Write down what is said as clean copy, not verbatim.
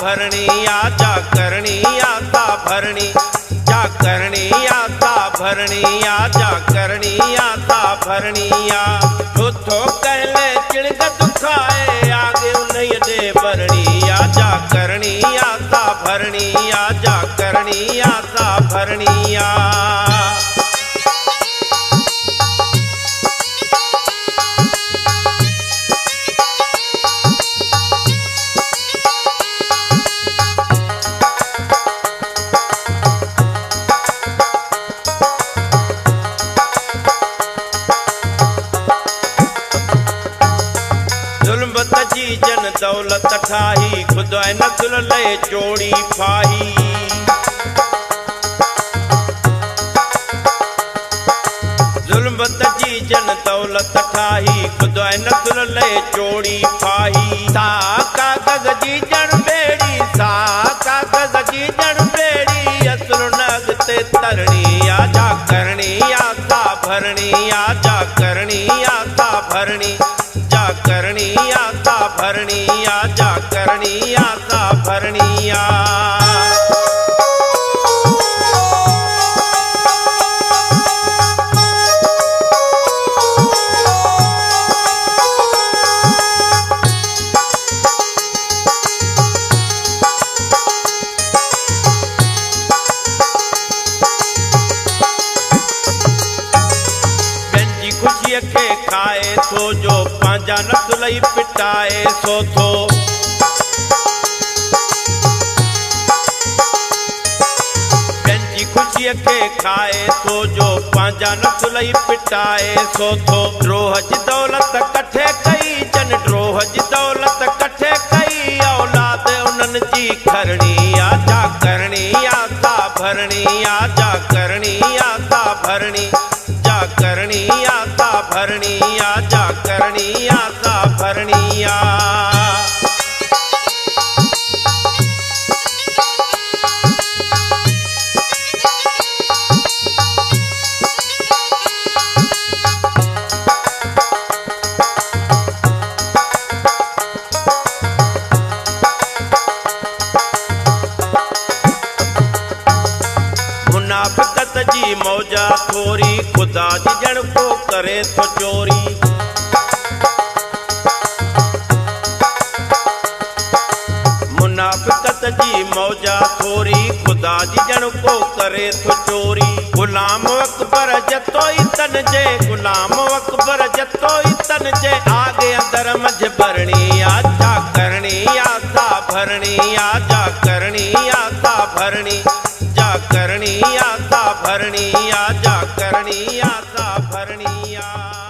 भरणी आजा करणी आता भरणी जा करणी आता भरणी आजा करणी आता भरणिया थो कहले चिड़ग दुखाए आगे उन्हें दे भरणी आजा करणी आता भरणी आजा करणी आता भरणिया जी जन दौलत ठाही खुदा नस्ल ले चोड़ी फाही जुल्मत जी जन दौलत ठाही खुदा नस्ल ले चोड़ी फाही सा कागज जी जन बेड़ी सा कागज जी जन बेड़ी असुर नगते तरणी आजा करणी आता भरणी आजा करणी आता भरणी जा करणी आता भरणी आजा करणी आता भरणिया खुशी के खाए तो जो पांजा नस्लई पिटाए सो थो बेंची खुशी के खाए तो जो पांजा नस्लई पिटाए सो थो द्रोह जी दौलत कठे कई जन द्रोह जी दौलत कठे कई औलाद उन्हनि जी खरणी आजा करणी आता भरणी आजा करणी आता भरणी जा करणी आता भरणी आजा करणी आता भरणिया मुनाफिकत जी मौजा थोरी खुदा जी जण को करे तो चोरी मुनाफिकत जी मौजा थोरी खुदा जी जण को करे तो चोरी गुलाम अकबर जतो ही तन जे गुलाम अकबर जतो ही तन जे आगे अंदर मझ भरणी आजा करणी आता भरणी आजा करणी आता भरणी जा करणी आता भरणी आजा करणी आता भरणिया।